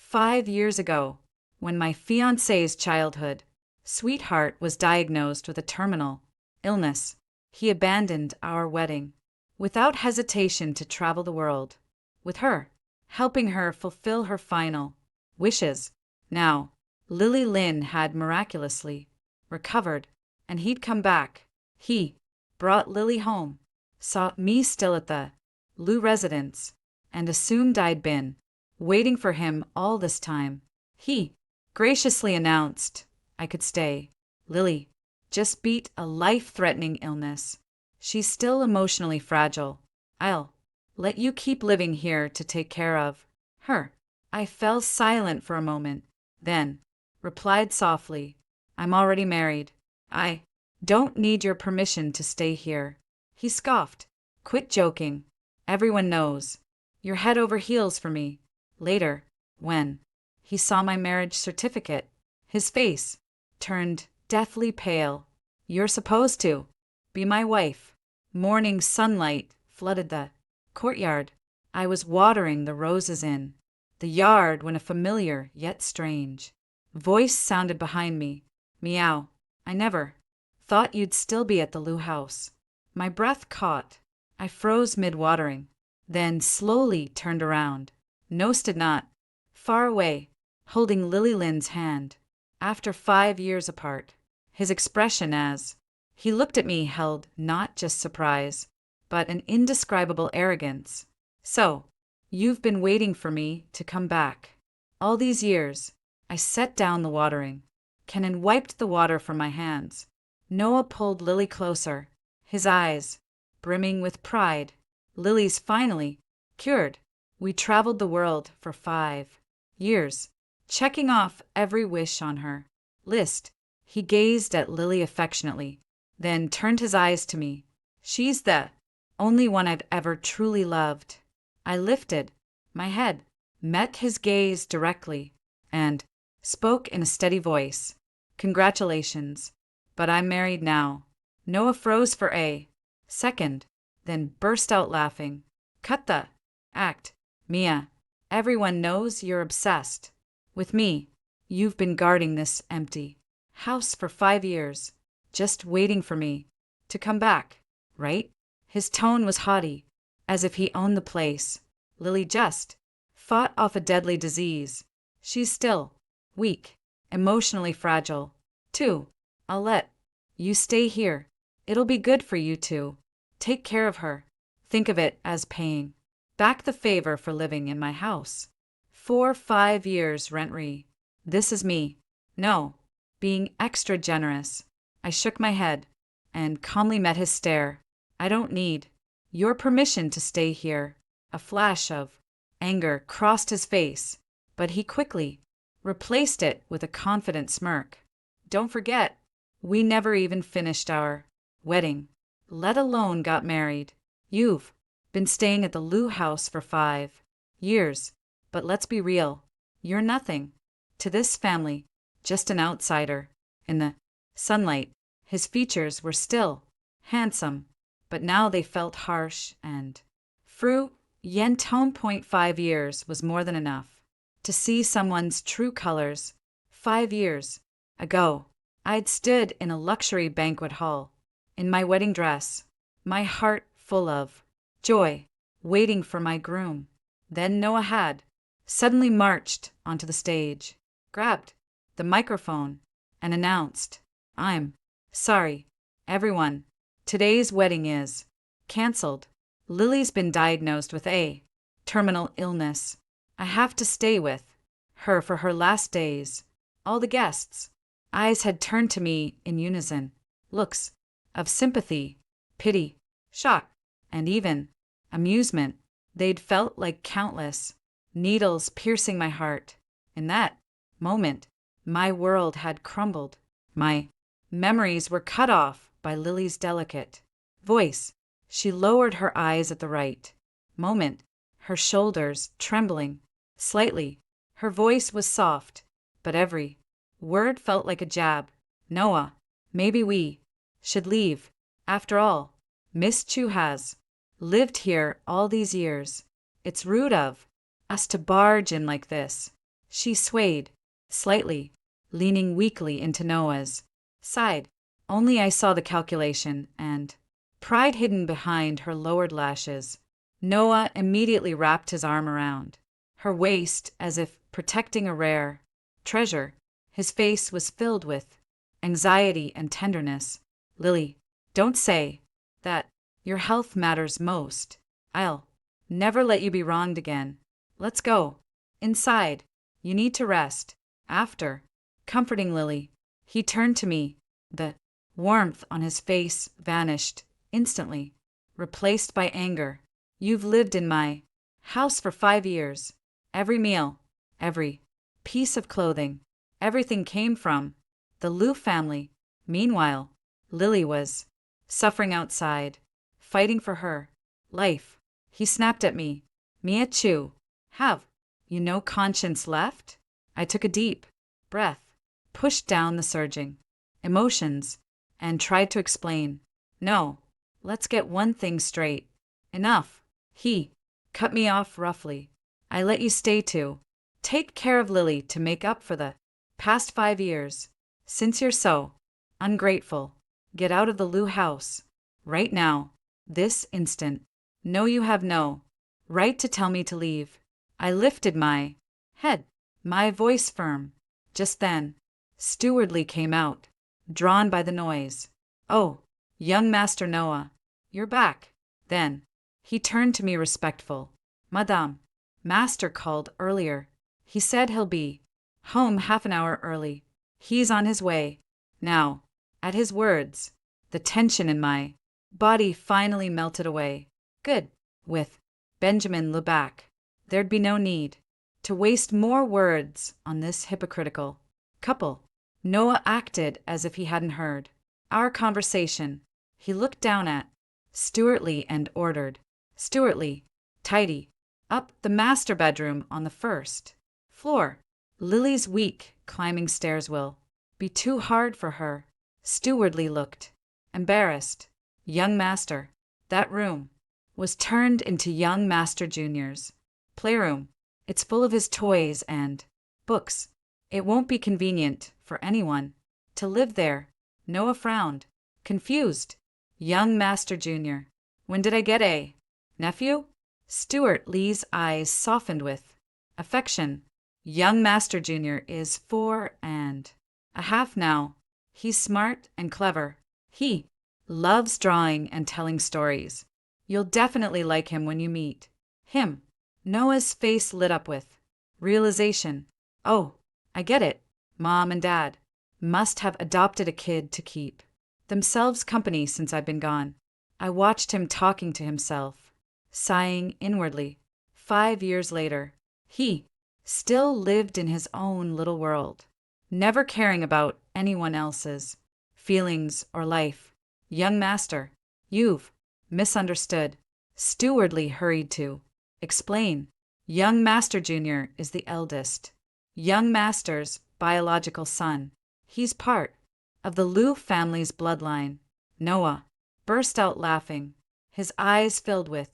5 years ago, when my fiancé's childhood sweetheart was diagnosed with a terminal illness, he abandoned our wedding without hesitation to travel the world with her, helping her fulfill her final wishes. Now, Lily Lynn had miraculously recovered, and he'd come back. He brought Lily home, saw me still at the Lou residence, and assumed I'd been waiting for him all this time. He graciously announced I could stay. Lily just beat a life-threatening illness. She's still emotionally fragile. I'll let you keep living here to take care of her. I fell silent for a moment, then replied softly, I'm already married. I don't need your permission to stay here. He scoffed. Quit joking. Everyone knows. You're head over heels for me. Later, when he saw my marriage certificate, his face turned deathly pale. You're supposed to be my wife. Morning sunlight flooded the courtyard. I was watering the roses in the yard when a familiar yet strange voice sounded behind me. Meow. I never thought you'd still be at the Lou house. My breath caught. I froze mid-watering, then slowly turned around. No stood not, far away, holding Lily Lynn's hand. After 5 years apart, his expression as he looked at me held not just surprise, but an indescribable arrogance. So, you've been waiting for me to come back. All these years, I set down the watering can and wiped the water from my hands. Noah pulled Lily closer, his eyes brimming with pride. Lily's finally cured. We traveled the world for 5 years, checking off every wish on her list. He gazed at Lily affectionately, then turned his eyes to me. She's the only one I've ever truly loved. I lifted my head, met his gaze directly, and spoke in a steady voice. Congratulations, but I'm married now. Noah froze for a second, then burst out laughing. Cut the act, Mia. Everyone knows you're obsessed with me. You've been guarding this empty house for 5 years, just waiting for me to come back, right? His tone was haughty, as if he owned the place. Lily just fought off a deadly disease. She's still weak, emotionally fragile, too. I'll let you stay here. It'll be good for you to take care of her. Think of it as paying back the favor for living in my house. For 5 years rent-free. This is me. No, being extra generous. I shook my head and calmly met his stare. I don't need your permission to stay here. A flash of anger crossed his face, but he quickly replaced it with a confident smirk. Don't forget, we never even finished our wedding, let alone got married. You've been staying at the Lou house for 5 years, but let's be real, you're nothing to this family, just an outsider. In the sunlight, his features were still handsome, but now they felt harsh and Fru Yentone. 5 years was more than enough to see someone's true colors. 5 years ago, I'd stood in a luxury banquet hall, in my wedding dress, my heart full of joy, waiting for my groom. Then Noah had suddenly marched onto the stage, grabbed the microphone, and announced, I'm sorry, everyone. Today's wedding is canceled. Lily's been diagnosed with a terminal illness. I have to stay with her for her last days. All the guests' eyes had turned to me in unison, looks of sympathy, pity, shock, and even amusement. They'd felt like countless needles piercing my heart. In that moment, my world had crumbled. My memories were cut off by Lily's delicate voice. She lowered her eyes at the right moment, her shoulders trembling slightly. Her voice was soft, but every word felt like a jab. Noah, maybe we should leave. After all, Miss Chu has lived here all these years. It's rude of us to barge in like this. She swayed, slightly, leaning weakly into Noah's side. Only I saw the calculation and pride hidden behind her lowered lashes. Noah immediately wrapped his arm around her waist as if protecting a rare treasure. His face was filled with anxiety and tenderness. Lily, don't say that. Your health matters most. I'll never let you be wronged again. Let's go. Inside. You need to rest. After comforting Lily, he turned to me. The warmth on his face vanished instantly, replaced by anger. You've lived in my house for 5 years. Every meal, every piece of clothing, everything came from the Liu family. Meanwhile, Lily was suffering outside, fighting for her life. He snapped at me. Mia Chu, have you no conscience left? I took a deep breath, pushed down the surging emotions, and tried to explain. No, let's get one thing straight. Enough. He cut me off roughly. I let you stay to take care of Lily to make up for the past 5 years. Since you're so ungrateful, get out of the Liu house. Right now. This instant. No, you have no right to tell me to leave. I lifted my head, my voice firm. Just then, Stewardly came out, drawn by the noise. Oh, young Master Noah, you're back. Then, he turned to me respectful. Madame, Master called earlier. He said he'll be home half an hour early. He's on his way. Now, at his words, the tension in my body finally melted away. Good. With Benjamin Lebac, there'd be no need to waste more words on this hypocritical couple. Noah acted as if he hadn't heard our conversation. He looked down at Stuartly and ordered, Stuartly, tidy up the master bedroom on the first floor. Lily's weak climbing stairs will be too hard for her. Stewardly looked embarrassed. Young Master, that room was turned into young Master Junior's playroom. It's full of his toys and books. It won't be convenient for anyone to live there. Noah frowned, confused. Young Master Junior, when did I get a nephew? Stuart Lee's eyes softened with affection. Young Master Junior is 4.5 now. He's smart and clever. He loves drawing and telling stories. You'll definitely like him when you meet him. Noah's face lit up with realization. Oh, I get it. Mom and Dad must have adopted a kid to keep themselves company since I've been gone. I watched him talking to himself, sighing inwardly. 5 years later, he still lived in his own little world, never caring about anyone else's feelings or life. Young Master, you've misunderstood. Stewardly hurried to explain. Young Master Junior is the eldest young Master's biological son. He's part of the Liu family's bloodline. Noah burst out laughing, his eyes filled with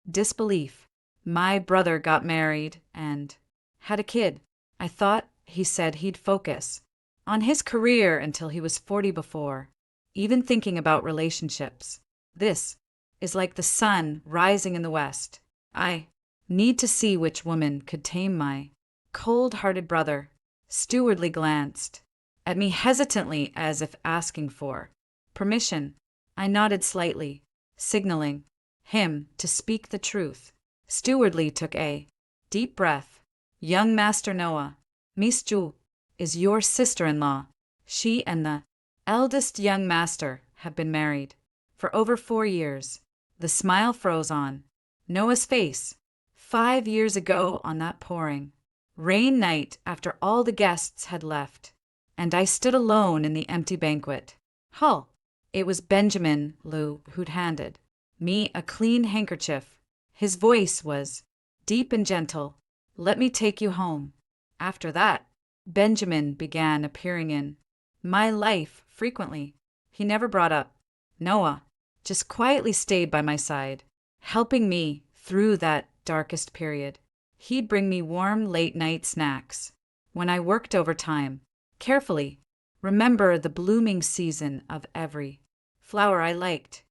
disbelief. My brother got married and had a kid. I thought he said he'd focus on his career until he was 40 before even thinking about relationships. This is like the sun rising in the west. I need to see which woman could tame my cold-hearted brother. Stewardly glanced at me hesitantly as if asking for permission. I nodded slightly, signaling him to speak the truth. Stewardly took a deep breath. Young Master Noah, Miss Ju is your sister-in-law. She and the eldest young master have been married for over 4 years. The smile froze on Noah's face. 5 years ago on that pouring rain night after all the guests had left, and I stood alone in the empty banquet hall. It was Benjamin Liu who'd handed me a clean handkerchief. His voice was deep and gentle. Let me take you home. After that, Benjamin began appearing in my life frequently. He never brought up Noah, just quietly stayed by my side, helping me through that darkest period. He'd bring me warm late-night snacks, when I worked overtime, carefully, remember the blooming season of every flower I liked,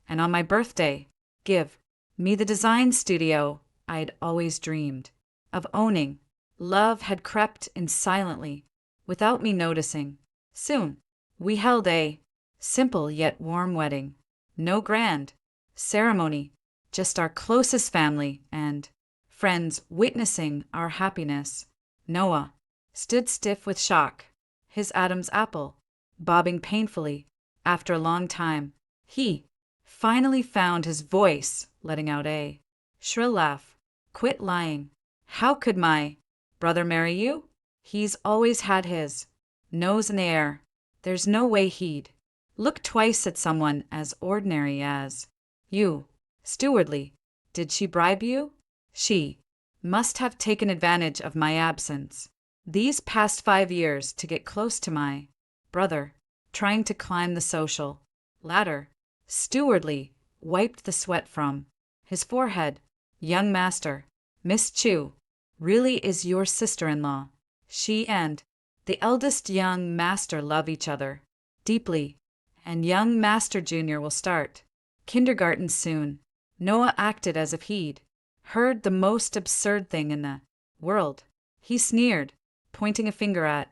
and on my birthday, give me the design studio I'd always dreamed of owning. Love had crept in silently, without me noticing. Soon, we held a simple yet warm wedding. No grand ceremony, just our closest family and friends witnessing our happiness. Noah stood stiff with shock, his Adam's apple bobbing painfully. After a long time, he finally found his voice, letting out a shrill laugh. Quit lying. How could my brother marry you? He's always had his nose in the air. There's no way he'd look twice at someone as ordinary as you. Stewardly. Did she bribe you? She must have taken advantage of my absence these past 5 years to get close to my brother, trying to climb the social ladder. Stewardly wiped the sweat from his forehead. Young master, Miss Chu, really is your sister-in-law. She and the eldest young master love each other deeply, and young master junior will start kindergarten soon. Noah acted as if he'd heard the most absurd thing in the world. He sneered, pointing a finger at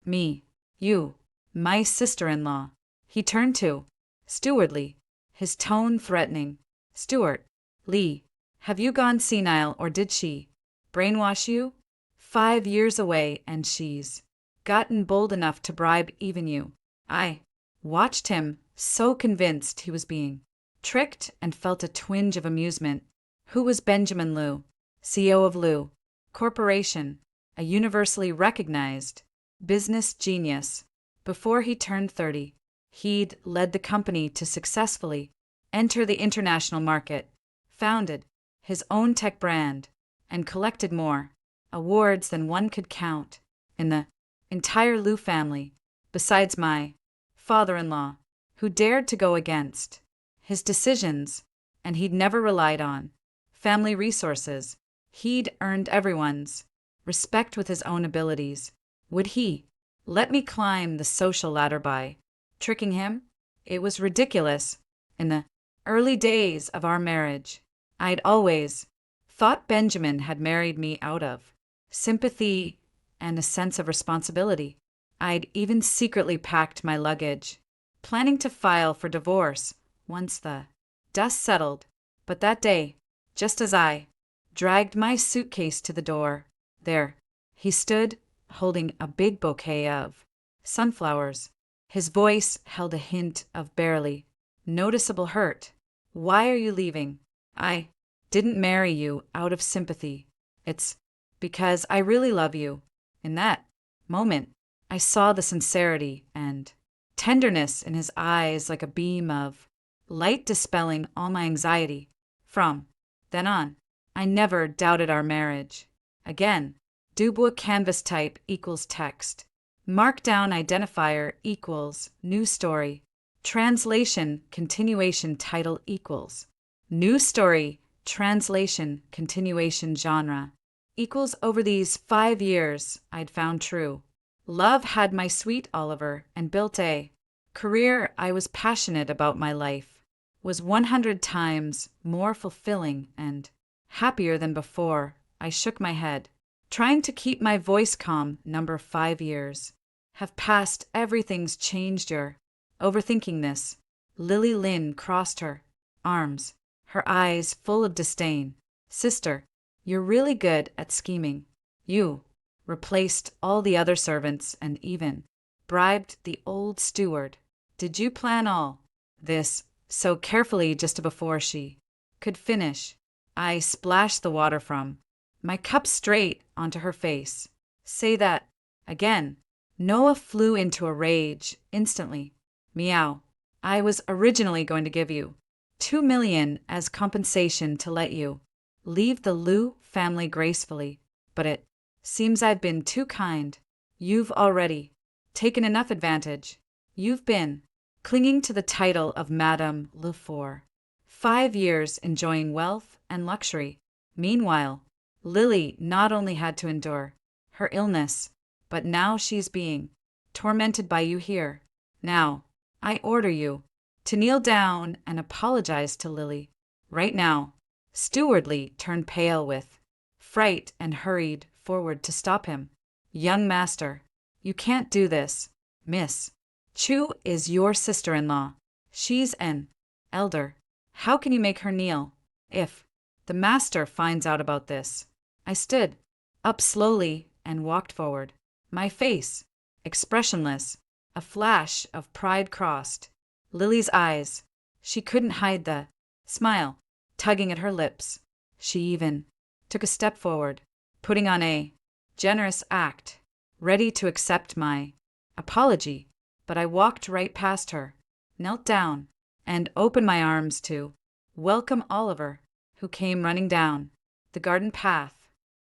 me. You, my sister-in-law. He turned to Stewardly, his tone threatening. Stuart, Lee, have you gone senile or did she brainwash you? 5 years away and she's gotten bold enough to bribe even you. I watched him, so convinced he was being tricked, and felt a twinge of amusement. Who was Benjamin Liu, CEO of Liu Corporation, a universally recognized business genius? Before he turned 30, he'd led the company to successfully enter the international market, founded his own tech brand, and collected more awards than one could count in the entire Liu family, besides my father-in-law, who dared to go against his decisions, and he'd never relied on family resources. He'd earned everyone's respect with his own abilities. Would he let me climb the social ladder by tricking him? It was ridiculous. In the early days of our marriage, I'd always thought Benjamin had married me out of sympathy and a sense of responsibility. I'd even secretly packed my luggage, planning to file for divorce once the dust settled. But that day, just as I dragged my suitcase to the door, there he stood, holding a big bouquet of sunflowers. His voice held a hint of barely noticeable hurt. Why are you leaving? I didn't marry you out of sympathy. It's because I really love you. In that moment, I saw the sincerity and tenderness in his eyes, like a beam of light dispelling all my anxiety. From then on, I never doubted our marriage. Again, Dubois canvas type equals text. Markdown identifier equals new story. Translation continuation title equals new story. Translation continuation genre equals over these 5 years I'd found true love, had my sweet Oliver, and built a career I was passionate about. My life was 100 times more fulfilling and happier than before. I shook my head, trying to keep my voice calm. Number 5 years have passed. Everything's changed. You're overthinking this. Lily Lynn crossed her arms, her eyes full of disdain. Sister, you're really good at scheming. You replaced all the other servants and even bribed the old steward. Did you plan all this so carefully just before she could finish? I splashed the water from my cup straight onto her face. Say that again. Noah flew into a rage instantly. Meow. I was originally going to give you $2 million as compensation to let you leave the Liu family gracefully, but it seems I've been too kind. You've already taken enough advantage. You've been clinging to the title of Madame Liu for 5 years, enjoying wealth and luxury. Meanwhile, Lily not only had to endure her illness, but now she's being tormented by you here. Now, I order you to kneel down and apologize to Lily. Right now. Stewardly turned pale with fright and hurried forward to stop him. Young master, you can't do this. Miss Chu is your sister-in-law. She's an elder. How can you make her kneel? If the master finds out about this. I stood up slowly and walked forward. My face expressionless, a flash of pride crossed Lily's eyes. She couldn't hide the smile tugging at her lips. She even took a step forward, putting on a generous act, ready to accept my apology. But I walked right past her, knelt down, and opened my arms to welcome Oliver, who came running down the garden path.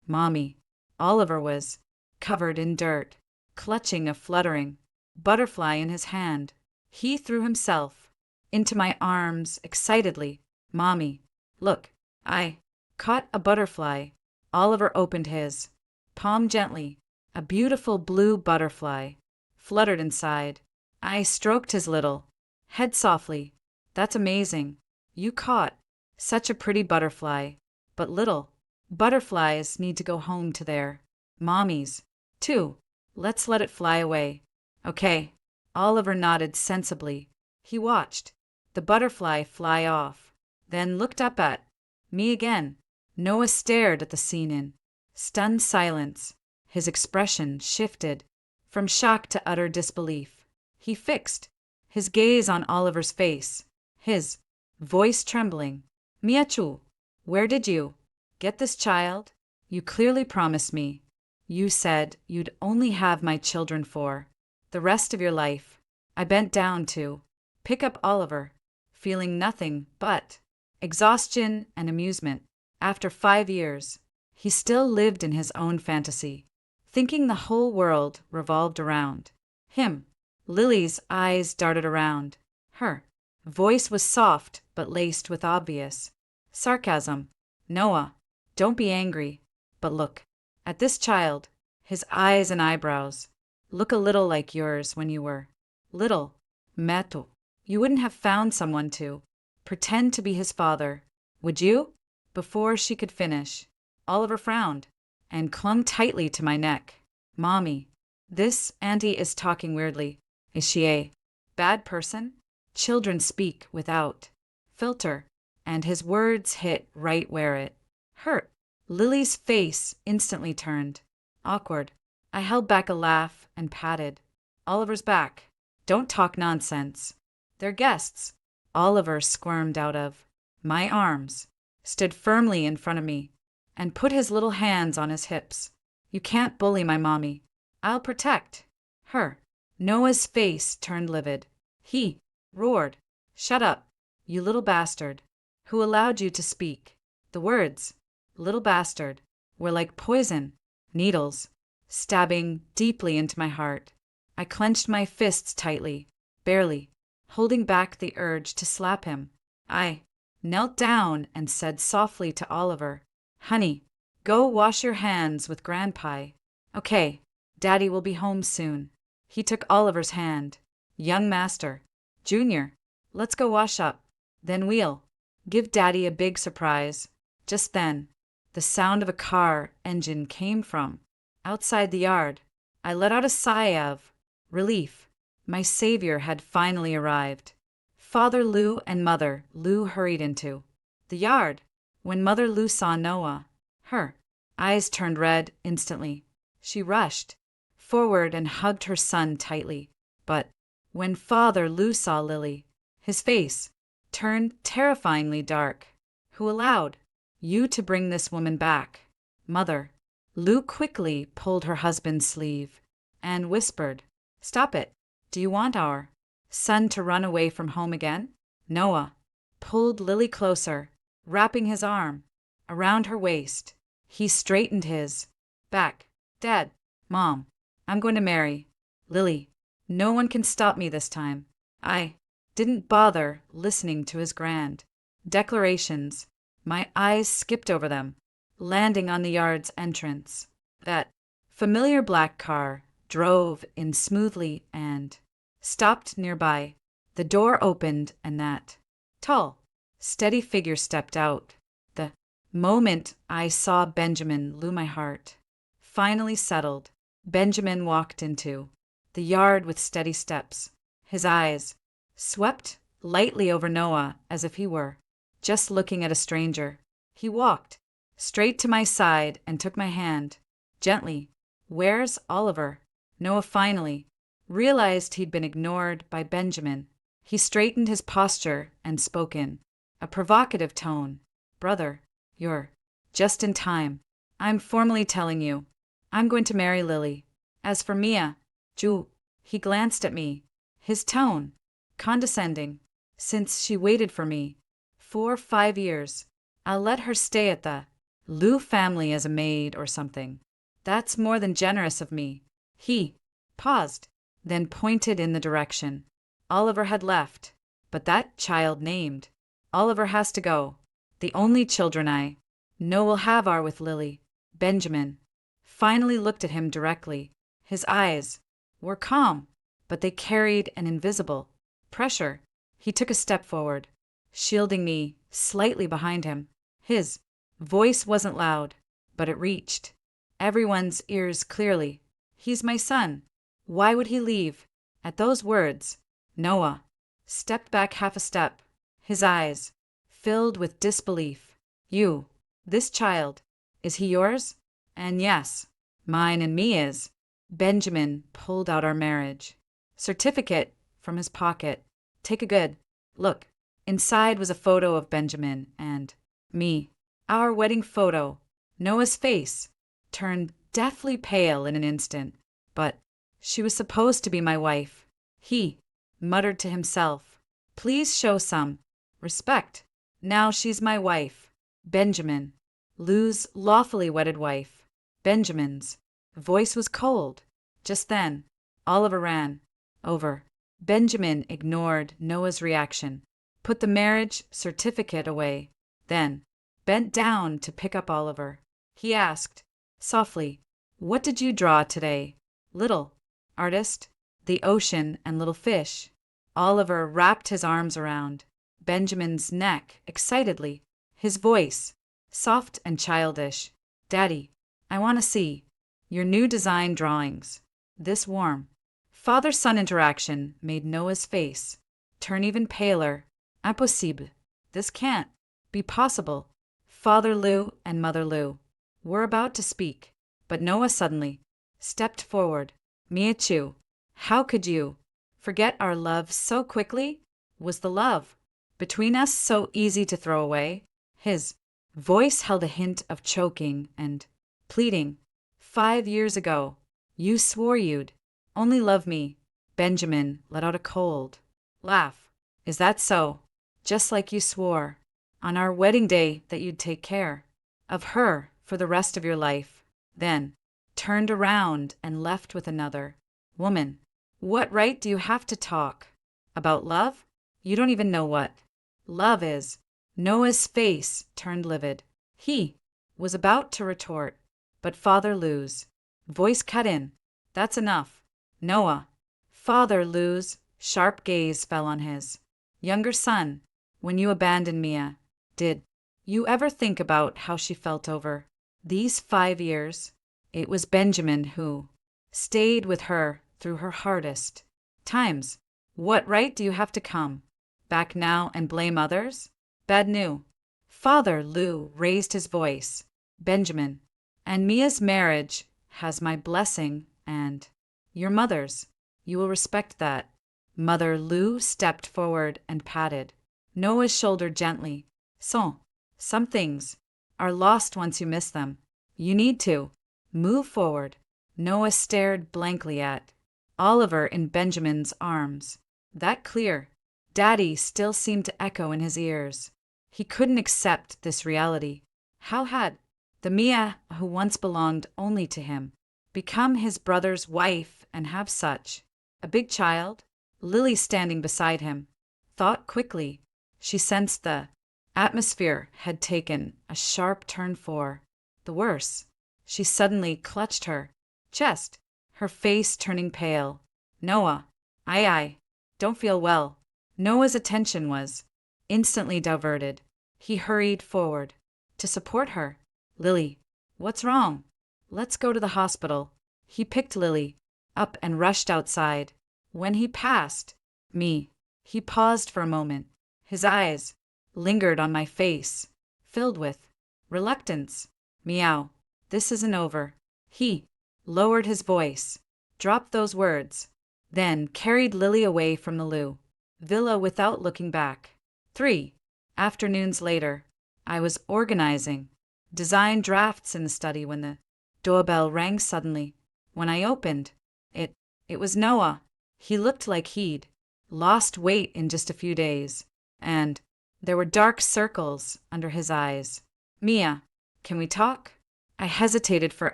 Mommy. Oliver was covered in dirt, clutching a fluttering butterfly in his hand. He threw himself into my arms excitedly. Mommy, look, I caught a butterfly. Oliver opened his palm gently. A beautiful blue butterfly fluttered inside. I stroked his little head softly. That's amazing. You caught such a pretty butterfly. But little butterflies need to go home to their mommies, too. Let's let it fly away. Okay. Oliver nodded sensibly. He watched the butterfly fly off, then looked up at me again. Noah stared at the scene in stunned silence. His expression shifted from shock to utter disbelief. He fixed his gaze on Oliver's face, his voice trembling. Miachu, where did you get this child? You clearly promised me. You said you'd only have my children for the rest of your life. I bent down to pick up Oliver, feeling nothing but exhaustion and amusement. After 5 years, he still lived in his own fantasy, thinking the whole world revolved around him. Lily's eyes darted around. Her voice was soft but laced with obvious sarcasm. Noah, don't be angry, but look at this child. His eyes and eyebrows look a little like yours when you were little. Metu, you wouldn't have found someone to pretend to be his father, would you? Before she could finish, Oliver frowned and clung tightly to my neck. Mommy, this auntie is talking weirdly. Is she a bad person? Children speak without filter, and his words hit right where it hurt. Lily's face instantly turned awkward. I held back a laugh and patted Oliver's back. Don't talk nonsense. They're guests. Oliver squirmed out of my arms, stood firmly in front of me, and put his little hands on his hips. You can't bully my mommy. I'll protect her. Noah's face turned livid. He roared, "Shut up, you little bastard. Who allowed you to speak?" The words, "little bastard," were like poison needles, stabbing deeply into my heart. I clenched my fists tightly, barely holding back the urge to slap him. I knelt down and said softly to Oliver, "Honey, go wash your hands with Grandpa. Okay, Daddy will be home soon." He took Oliver's hand. "Young master, Junior, let's go wash up. Then we'll give Daddy a big surprise." Just then, the sound of a car engine came from outside the yard. I let out a sigh of relief. My savior had finally arrived. Father Lou and Mother Lou hurried into the yard. When Mother Lou saw Noah, her eyes turned red instantly. She rushed forward and hugged her son tightly. But when Father Lou saw Lily, his face turned terrifyingly dark. "Who allowed you to bring this woman back?" Mother Lou quickly pulled her husband's sleeve and whispered, "Stop it. Do you want our son to run away from home again?" Noah pulled Lily closer, wrapping his arm around her waist. He straightened his back. "Dad, Mom, I'm going to marry Lily. No one can stop me this time." I didn't bother listening to his grand declarations. My eyes skipped over them, landing on the yard's entrance. That familiar black car drove in smoothly and stopped nearby. The door opened and that tall, steady figure stepped out. The moment I saw Benjamin blew my heart. Finally settled, Benjamin walked into the yard with steady steps. His eyes swept lightly over Noah as if he were just looking at a stranger. He walked straight to my side and took my hand gently. "Where's Oliver?" Noah finally realized he'd been ignored by Benjamin. He straightened his posture and spoke in a provocative tone. "Brother, you're just in time. I'm formally telling you, I'm going to marry Lily. As for Mia, Ju," he glanced at me, his tone condescending. "Since she waited for me for 5 years, I'll let her stay at the Liu family as a maid or something. That's more than generous of me." He paused, then pointed in the direction Oliver had left. "But that child named Oliver has to go. The only children I know will have are with Lily." Benjamin finally looked at him directly. His eyes were calm, but they carried an invisible pressure. He took a step forward, shielding me slightly behind him. His voice wasn't loud, but it reached everyone's ears clearly. "He's my son. Why would he leave?" At those words, Noah stepped back half a step, his eyes filled with disbelief. "You, this child, is he yours?" "And yes, mine and me is." Benjamin pulled out our marriage certificate from his pocket. "Take a good look." Inside was a photo of Benjamin and me. Our wedding photo. Noah's face turned deathly pale in an instant. "But she was supposed to be my wife," he muttered to himself. "Please show some respect. Now she's my wife." Benjamin, Lou's lawfully wedded wife. Benjamin's voice was cold. Just then, Oliver ran over. Benjamin ignored Noah's reaction, put the marriage certificate away, then bent down to pick up Oliver. He asked softly, "What did you draw today, little artist?" "The ocean and little fish." Oliver wrapped his arms around Benjamin's neck excitedly, his voice soft and childish. "Daddy, I want to see your new design drawings." This warm father-son interaction made Noah's face turn even paler. "Impossible. This can't be possible." Father Lou and Mother Lou were about to speak, but Noah suddenly stepped forward. "Miachu, how could you forget our love so quickly? Was the love between us so easy to throw away?" His voice held a hint of choking and pleading. "5 years ago, you swore you'd only love me." Benjamin let out a cold laugh. "Is that so? Just like you swore on our wedding day that you'd take care of her for the rest of your life, then turned around and left with another woman. What right do you have to talk about love? You don't even know what love is." Noah's face turned livid. He was about to retort, but Father Lou's voice cut in. "That's enough, Noah." Father Lou's sharp gaze fell on his younger son. "When you abandoned Mia, did you ever think about how she felt over these 5 years? It was Benjamin who stayed with her through her hardest times. What right do you have to come back now and blame others? Bad news." Father Lou raised his voice. "Benjamin and Mia's marriage has my blessing and your mother's. You will respect that." Mother Lou stepped forward and patted Noah's shoulder gently. Some things are lost once you miss them. You need to move forward." Noah stared blankly at Oliver in Benjamin's arms. That clear "Daddy" still seemed to echo in his ears. He couldn't accept this reality. How had the Mia who once belonged only to him become his brother's wife and have such a big child? Lily, standing beside him, thought quickly. She sensed the atmosphere had taken a sharp turn for the worse. She suddenly clutched her chest, her face turning pale. Noah, I don't feel well. Noah's attention was instantly diverted. He hurried forward to support her. Lily, what's wrong? Let's go to the hospital. He picked Lily up and rushed outside. When he passed me, he paused for a moment. His eyes lingered on my face, filled with reluctance. Meow, this isn't over. He lowered his voice, dropped those words, then carried Lily away from the villa without looking back. 3 afternoons later, I was organizing design drafts in the study when the doorbell rang suddenly. When I opened, it was Noah. He looked like he'd lost weight in just a few days, and there were dark circles under his eyes. Mia, can we talk? I hesitated for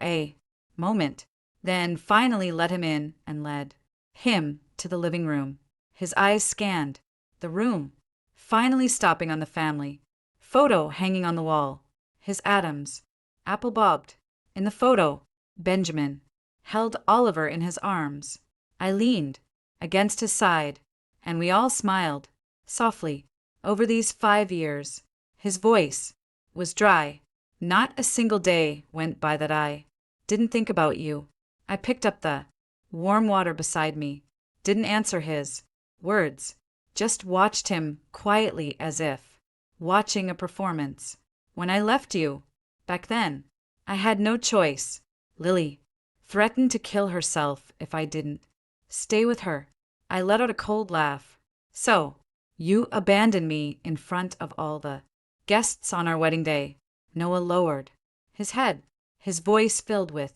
a moment, then finally let him in and led him to the living room. His eyes scanned the room, finally stopping on the family photo hanging on the wall. His Adams apple bobbed. In the photo, Benjamin held Oliver in his arms. I leaned against his side, and we all smiled softly. Over these 5 years, his voice was dry. Not a single day went by that I didn't think about you. I picked up the warm water beside me, didn't answer his words, just watched him quietly as if watching a performance. When I left you, back then, I had no choice. Lily threatened to kill herself if I didn't stay with her. I let out a cold laugh. So, you abandoned me in front of all the guests on our wedding day. Noah lowered his head, his voice filled with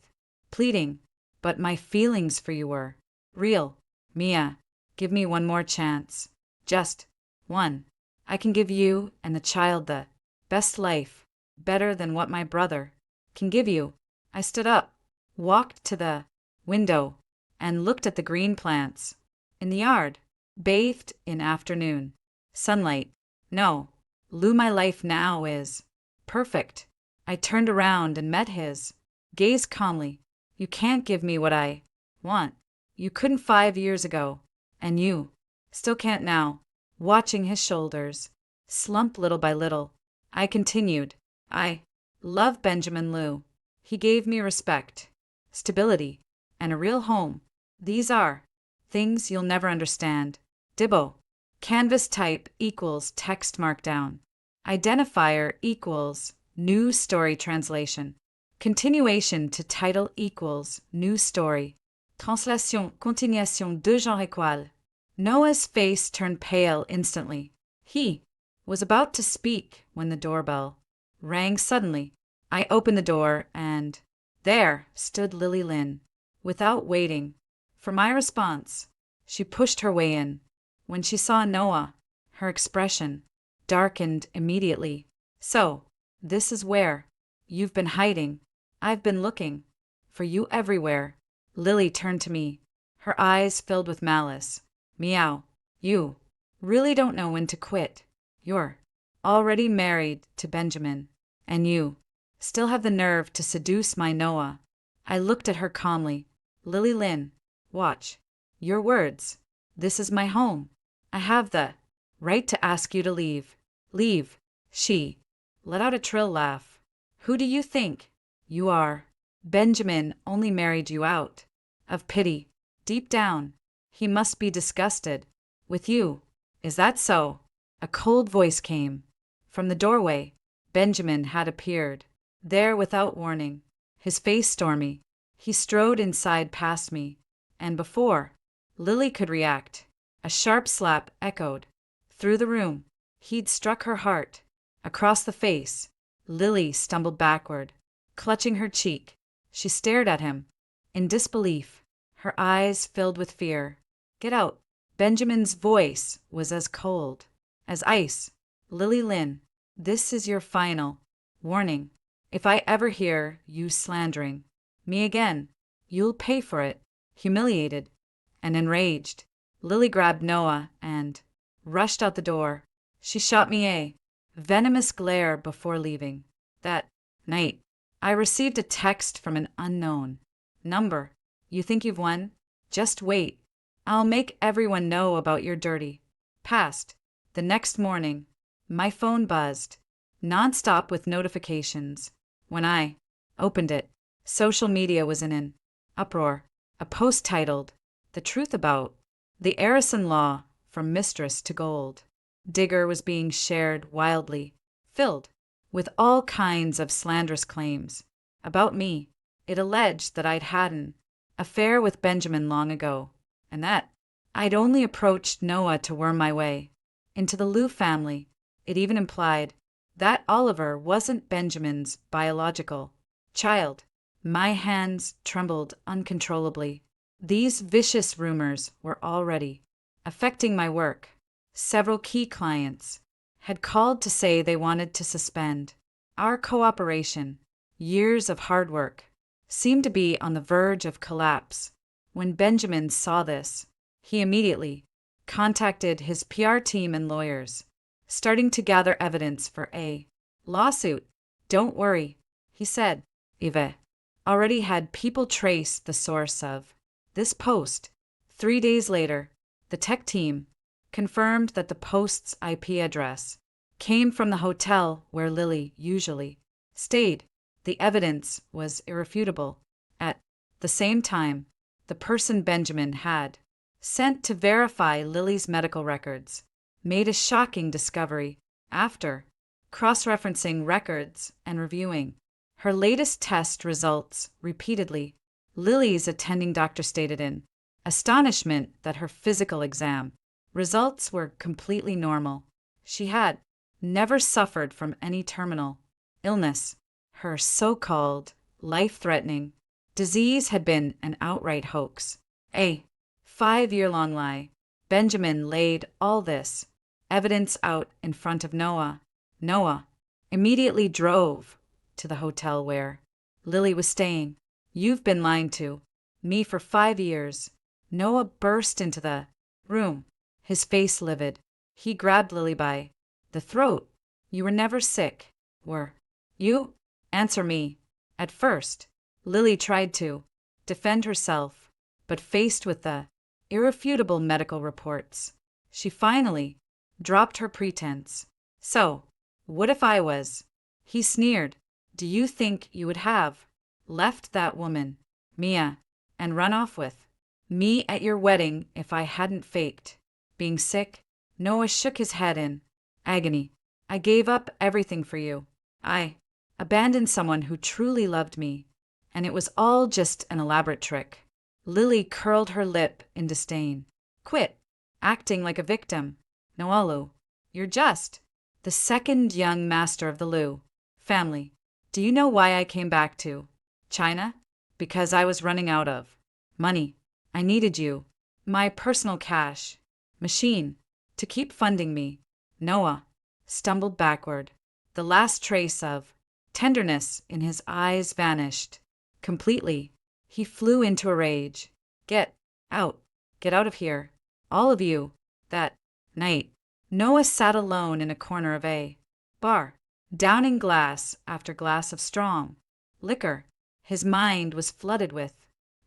pleading. But my feelings for you were real. Mia, give me one more chance. Just one. I can give you and the child the best life, better than what my brother can give you. I stood up, walked to the window, and looked at the green plants in the yard, bathed in afternoon sunlight. No, Lou, my life now is perfect. I turned around and met his gaze calmly. You can't give me what I want. You couldn't 5 years ago, and you still can't now. Watching his shoulders slump little by little, I continued. I love Benjamin Lou. He gave me respect, stability, and a real home. These are things you'll never understand. Dibbo. Canvas type equals text markdown. Identifier equals new story translation. Continuation to title equals new story. Translation, continuation de genre équal. Noah's face turned pale instantly. He was about to speak when the doorbell rang suddenly. I opened the door and there stood Lily Lynn. Without waiting for my response, she pushed her way in. When she saw Noah, her expression darkened immediately. So, this is where you've been hiding. I've been looking for you everywhere. Lily turned to me, her eyes filled with malice. Meow, you really don't know when to quit. You're already married to Benjamin, and you still have the nerve to seduce my Noah. I looked at her calmly. Lily Lynn, watch your words. This is my home. I have the right to ask you to leave. Leave. She let out a shrill laugh. Who do you think you are? Benjamin only married you out of pity. Deep down, he must be disgusted with you. Is that so? A cold voice came from the doorway. Benjamin had appeared there without warning, his face stormy. He strode inside past me, and before Lily could react, a sharp slap echoed through the room. He'd struck her heart across the face. Lily stumbled backward, clutching her cheek. She stared at him in disbelief, her eyes filled with fear. Get out. Benjamin's voice was as cold as ice. Lily Lynn, this is your final warning. If I ever hear you slandering me again, you'll pay for it. Humiliated and enraged, Lily grabbed Noah and rushed out the door. She shot me a venomous glare before leaving. That night, I received a text from an unknown number. You think you've won? Just wait. I'll make everyone know about your dirty past. The next morning, my phone buzzed, nonstop with notifications. When I opened it, social media was in an uproar. A post titled, "The Truth About the Heiress-in-Law from Mistress to Gold" Digger was being shared wildly, filled with all kinds of slanderous claims about me. It alleged that I'd had an affair with Benjamin long ago, and that I'd only approached Noah to worm my way into the Liu family. It even implied that Oliver wasn't Benjamin's biological child. My hands trembled uncontrollably. These vicious rumors were already affecting my work. Several key clients had called to say they wanted to suspend our cooperation. Years of hard work seemed to be on the verge of collapse. When Benjamin saw this, he immediately contacted his PR team and lawyers, starting to gather evidence for a lawsuit. "Don't worry," he said. "I've already had people trace the source of this post." 3 days later, the tech team confirmed that the post's IP address came from the hotel where Lily usually stayed. The evidence was irrefutable. At the same time, the person Benjamin had sent to verify Lily's medical records made a shocking discovery. After cross-referencing records and reviewing her latest test results repeatedly, Lily's attending doctor stated in astonishment that her physical exam results were completely normal. She had never suffered from any terminal illness. Her so-called life-threatening disease had been an outright hoax, a 5-year-long lie. Benjamin laid all this evidence out in front of Noah. Noah immediately drove to the hotel where Lily was staying. "You've been lying to me for 5 years." Noah burst into the room, his face livid. He grabbed Lily by the throat. "You were never sick, were you? Answer me." At first, Lily tried to defend herself, but faced with the irrefutable medical reports, she finally dropped her pretense. "So, what if I was?" he sneered. "Do you think you would have left that woman, Mia, and run off with me at your wedding if I hadn't faked being sick?" Noah shook his head in agony. "I gave up everything for you. I abandoned someone who truly loved me, and it was all just an elaborate trick." Lily curled her lip in disdain. "Quit acting like a victim, Noalu. You're just the second young master of the Liu family. Do you know why I came back to China? Because I was running out of money. I needed you, my personal cash machine, to keep funding me." Noah stumbled backward. The last trace of tenderness in his eyes vanished completely. He flew into a rage. Get out. Get out of here. All of you." That night, Noah sat alone in a corner of a bar, downing glass after glass of strong liquor. His mind was flooded with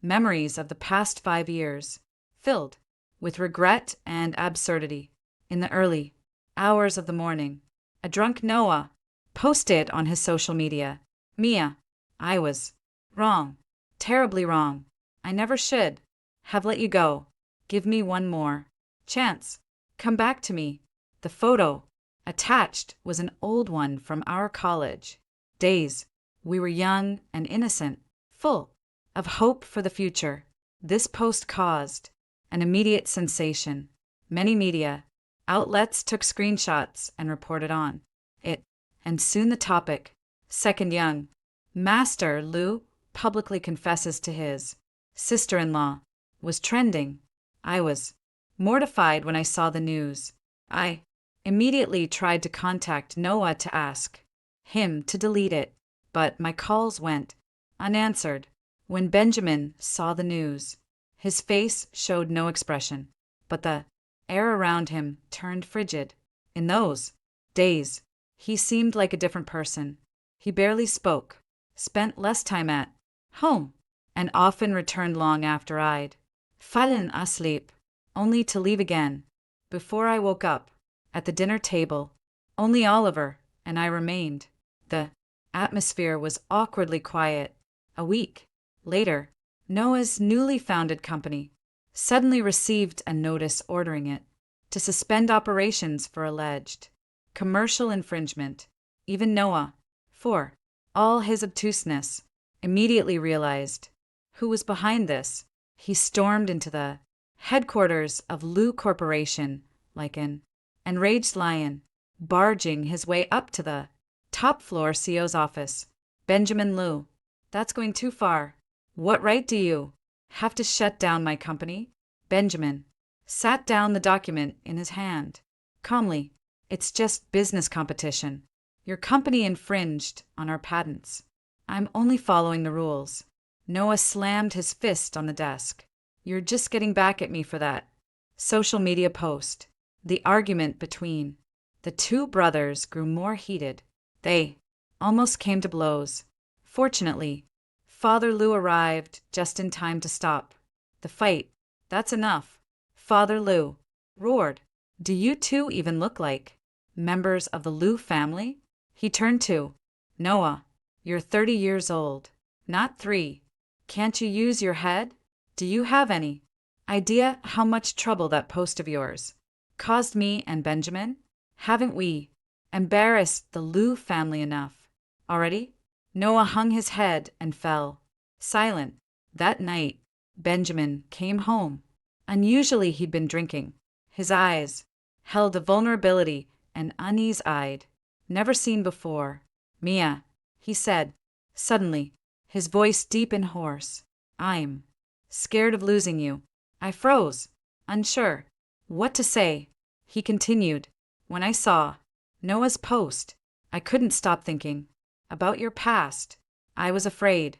memories of the past 5 years, filled with regret and absurdity. In the early hours of the morning, a drunk Noah posted on his social media, "Mia, I was wrong, terribly wrong. I never should have let you go. Give me one more chance. Come back to me." The photo attached was an old one from our college days. We were young and innocent, full of hope for the future. This post caused an immediate sensation. Many media outlets took screenshots and reported on it, and soon the topic, "Second young Master Liu publicly confesses to his sister-in-law," was trending. I was mortified when I saw the news. I immediately tried to contact Noah to ask him to delete it, but my calls went unanswered. When Benjamin saw the news, his face showed no expression, but the air around him turned frigid. In those days, he seemed like a different person. He barely spoke, spent less time at home, and often returned long after I'd fallen asleep, only to leave again. Before I woke up, at the dinner table, only Oliver and I remained. The atmosphere was awkwardly quiet. A week later, Noah's newly founded company suddenly received a notice ordering it to suspend operations for alleged commercial infringement. Even Noah, for all his obtuseness, immediately realized who was behind this. He stormed into the headquarters of Lou Corporation like an enraged lion, barging his way up to the top floor CEO's office. Benjamin Lou, that's going too far. What right do you have to shut down my company? Benjamin sat down the document in his hand. Calmly, it's just business competition. Your company infringed on our patents. I'm only following the rules. Noah slammed his fist on the desk. You're just getting back at me for that social media post. The argument between the two brothers grew more heated. They almost came to blows. Fortunately, Father Lou arrived just in time to stop the fight. That's enough. Father Lou roared. Do you two even look like members of the Lou family? He turned to Noah. You're 30 years old, not 3. Can't you use your head? Do you have any idea how much trouble that post of yours caused me and Benjamin? Haven't we embarrassed the Lou family enough already? Noah hung his head and fell silent. That night, Benjamin came home. Unusually, he'd been drinking. His eyes held a vulnerability and unease I'd never seen before. Mia, he said, suddenly, his voice deep and hoarse. I'm scared of losing you. I froze, unsure what to say. He continued, when I saw Noah's post, I couldn't stop thinking about your past. I was afraid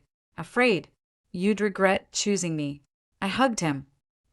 you'd regret choosing me. I hugged him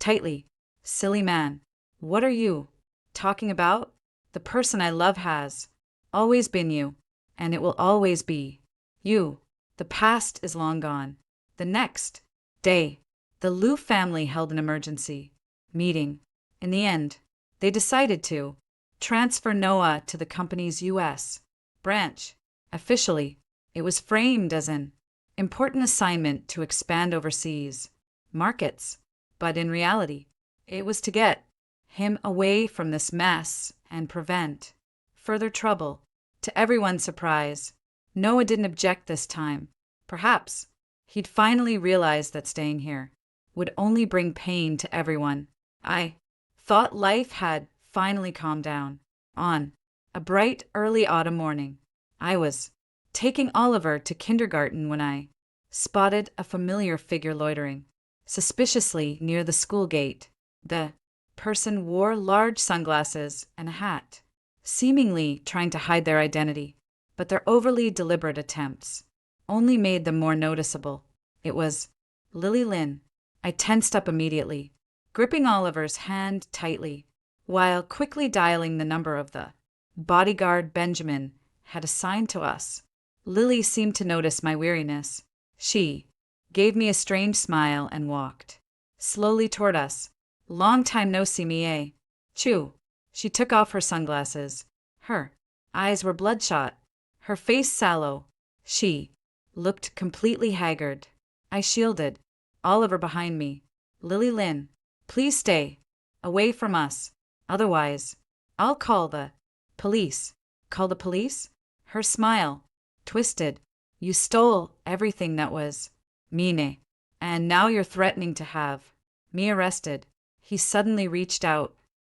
tightly. Silly man, what are you talking about? The person I love has always been you, and it will always be you. The past is long gone. The next day, the Lou family held an emergency meeting. In the end, they decided to transfer Noah to the company's U.S. branch. Officially, it was framed as an important assignment to expand overseas markets, but in reality, it was to get him away from this mess and prevent further trouble. To everyone's surprise, Noah didn't object this time. Perhaps he'd finally realized that staying here would only bring pain to everyone. I thought life had finally calmed down. On a bright early autumn morning, I was taking Oliver to kindergarten when I spotted a familiar figure loitering suspiciously near the school gate. The person wore large sunglasses and a hat, seemingly trying to hide their identity, but their overly deliberate attempts only made them more noticeable. It was Lily Lynn. I tensed up immediately, gripping Oliver's hand tightly, while quickly dialing the number of the bodyguard Benjamin had assigned to us. Lily seemed to notice my weariness. She gave me a strange smile and walked slowly toward us. Long time no see me, eh? Chew. She took off her sunglasses. Her eyes were bloodshot, her face sallow. She looked completely haggard. I shielded Oliver behind me. Lily Lynn, please stay away from us. Otherwise, I'll call the police. Call the police? Her smile twisted. You stole everything that was mine, and now you're threatening to have me arrested. He suddenly reached out,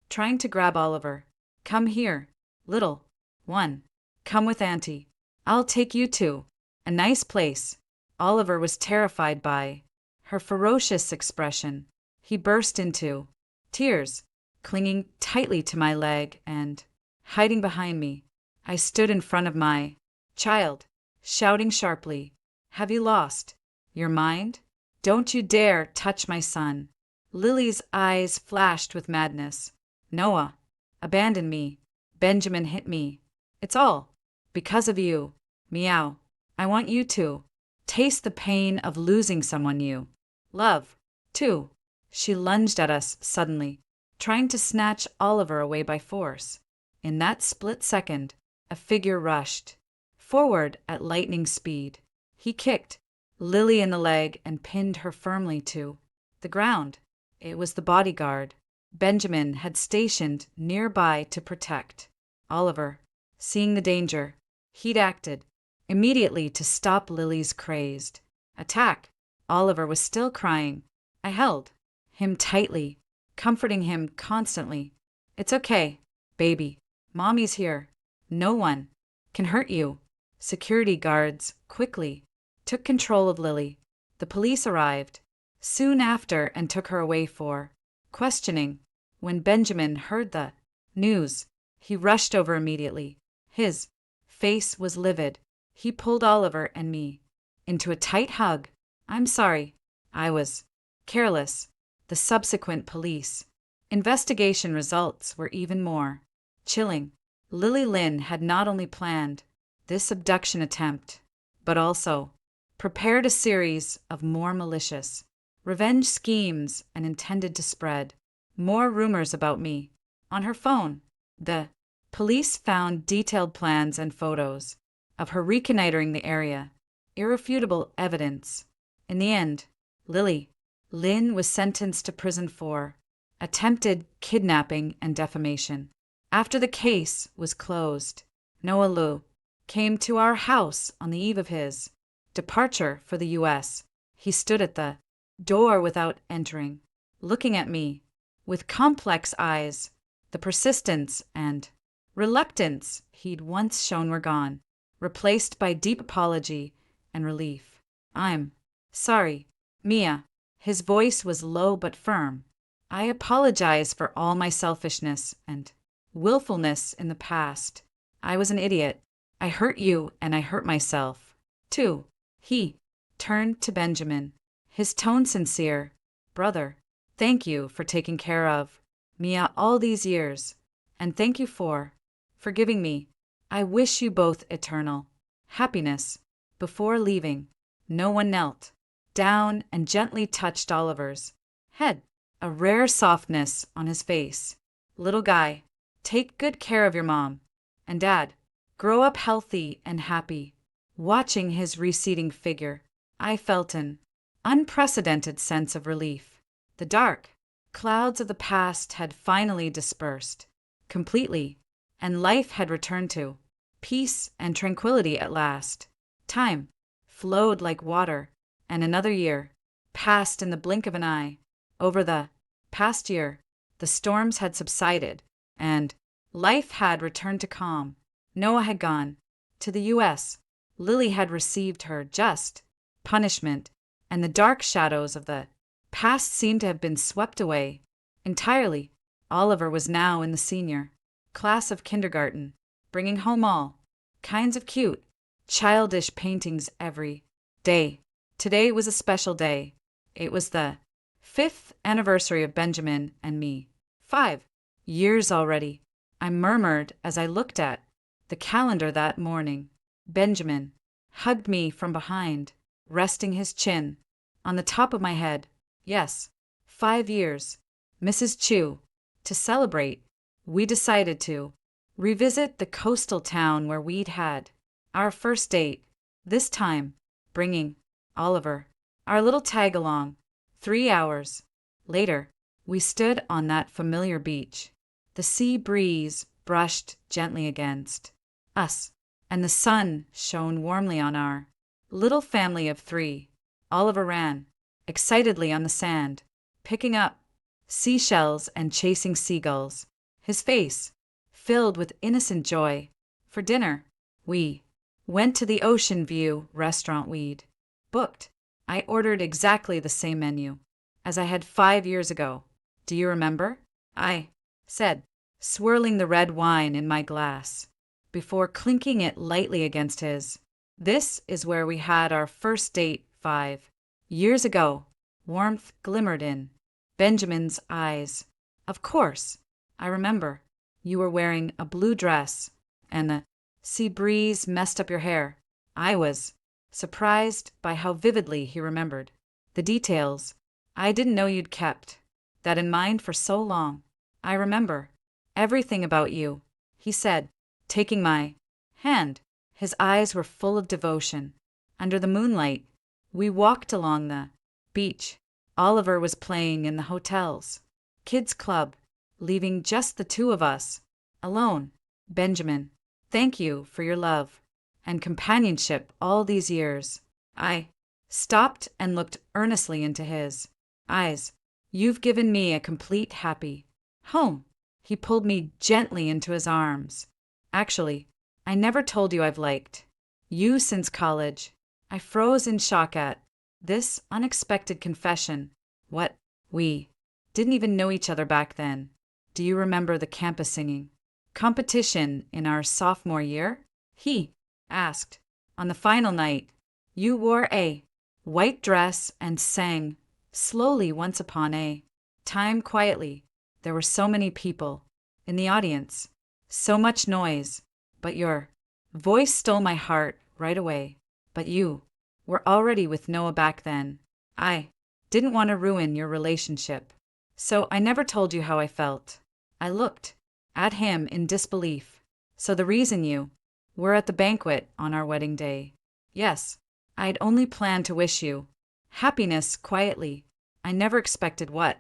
trying to grab Oliver. Come here, little one. Come with Auntie. I'll take you to a nice place. Oliver was terrified by her ferocious expression. He burst into tears, clinging tightly to my leg and hiding behind me. I stood in front of my child, shouting sharply, Have you lost your mind? Don't you dare touch my son. Lily's eyes flashed with madness. Noah, abandon me. Benjamin hit me. It's all because of you. Meow. I want you to Taste the pain of losing someone you love. 2. She lunged at us suddenly, trying to snatch Oliver away by force. In that split second, a figure rushed forward at lightning speed. He kicked Lily in the leg and pinned her firmly to the ground. It was the bodyguard Benjamin had stationed nearby to protect Oliver. Seeing the danger, he'd acted immediately to stop Lily's crazed attack. Oliver was still crying. I held him tightly, comforting him constantly. It's okay, baby. Mommy's here. No one can hurt you. Security guards quickly took control of Lily. The police arrived soon after and took her away for questioning. When Benjamin heard the news, he rushed over immediately. His face was livid. He pulled Oliver and me into a tight hug. I'm sorry. I was careless. The subsequent police investigation results were even more chilling. Lily Lynn had not only planned this abduction attempt, but also prepared a series of more malicious revenge schemes and intended to spread more rumors about me. On her phone, the police found detailed plans and photos of her reconnoitering the area, irrefutable evidence. In the end, Lily Lynn was sentenced to prison for attempted kidnapping and defamation. After the case was closed, Noah Liu came to our house on the eve of his departure for the U.S. He stood at the door without entering, looking at me with complex eyes. The persistence and reluctance he'd once shown were gone, replaced by deep apology and relief. I'm sorry, Mia. His voice was low but firm. I apologize for all my selfishness and willfulness in the past. I was an idiot. I hurt you and I hurt myself, too. He turned to Benjamin, his tone sincere. Brother, thank you for taking care of Mia all these years, and thank you for forgiving me. I wish you both eternal happiness. Before leaving, no one knelt down and gently touched Oliver's head, a rare softness on his face. Little guy, take good care of your mom and dad. Grow up healthy and happy. Watching his receding figure, I felt an unprecedented sense of relief. The dark clouds of the past had finally dispersed completely, and life had returned to peace and tranquility at last. Time flowed like water, and another year passed in the blink of an eye. Over the past year, the storms had subsided, and life had returned to calm. Noah had gone to the U.S. Lily had received her just punishment, and the dark shadows of the past seemed to have been swept away entirely. Oliver was now in the senior class of kindergarten, bringing home all kinds of cute, childish paintings every day. Today was a special day. It was the 5th anniversary of Benjamin and me. 5 years already, I murmured as I looked at the calendar that morning. Benjamin hugged me from behind, resting his chin on the top of my head. Yes, 5 years. Mrs. Chu. To celebrate, we decided to revisit the coastal town where we'd had our first date, this time bringing Oliver, our little tag-along. 3 hours later, we stood on that familiar beach. The sea breeze brushed gently against us, and the sun shone warmly on our little family of 3. Oliver ran excitedly on the sand, picking up seashells and chasing seagulls, his face filled with innocent joy. For dinner, we went to the Ocean View restaurant we'd booked. I ordered exactly the same menu as I had 5 years ago. Do you remember? I said, swirling the red wine in my glass before clinking it lightly against his. This is where we had our first date 5 years ago. Warmth glimmered in Benjamin's eyes. Of course, I remember. You were wearing a blue dress, and the sea breeze messed up your hair. I was surprised by how vividly he remembered. The details. I didn't know you'd kept that in mind for so long. I remember everything about you, he said, taking my hand. His eyes were full of devotion. Under the moonlight, we walked along the beach. Oliver was playing in the hotel's kids' club, leaving just the two of us, alone. Benjamin, thank you for your love and companionship all these years. I stopped and looked earnestly into his eyes. You've given me a complete happy home. He pulled me gently into his arms. Actually, I never told you I've liked you since college. I froze in shock at this unexpected confession. What? We didn't even know each other back then. Do you remember the campus singing competition in our sophomore year? He asked. On the final night, you wore a white dress and sang slowly once upon a time quietly. There were so many people in the audience, so much noise, but your voice stole my heart right away. But you were already with Noah back then. I didn't want to ruin your relationship, so I never told you how I felt. I looked at him in disbelief. So the reason you were at the banquet on our wedding day? Yes, I'd only planned to wish you happiness quietly. I never expected what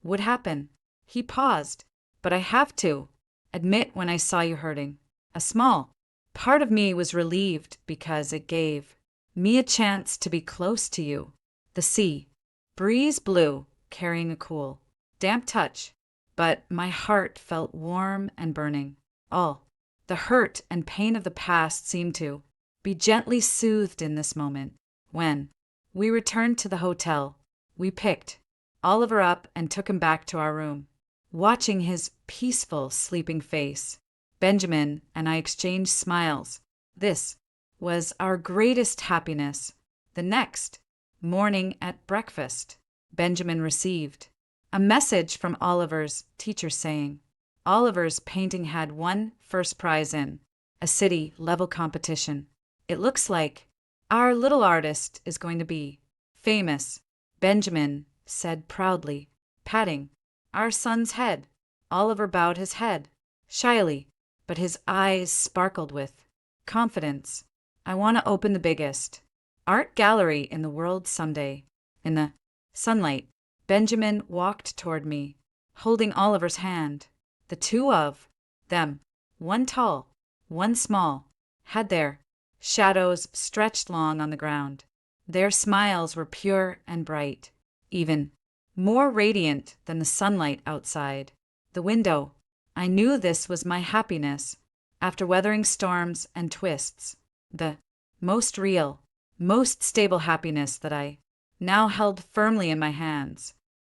would happen. He paused. But I have to admit, when I saw you hurting, a small part of me was relieved because it gave me a chance to be close to you. The sea breeze blew, carrying a cool, damp touch, but my heart felt warm and burning. All the hurt and pain of the past seemed to be gently soothed in this moment. When we returned to the hotel, we picked Oliver up and took him back to our room. Watching his peaceful, sleeping face, Benjamin and I exchanged smiles. This was our greatest happiness. The next morning at breakfast, Benjamin received a message from Oliver's teacher saying Oliver's painting had won first prize in a city-level competition. It looks like our little artist is going to be famous, Benjamin said proudly, patting our son's head. Oliver bowed his head, shyly, but his eyes sparkled with confidence. I want to open the biggest art gallery in the world someday. In the sunlight, Benjamin walked toward me, holding Oliver's hand. The two of them, one tall, one small, had their shadows stretched long on the ground. Their smiles were pure and bright, even more radiant than the sunlight outside the window. I knew this was my happiness. After weathering storms and twists, the most real, most stable happiness that I now held firmly in my hands.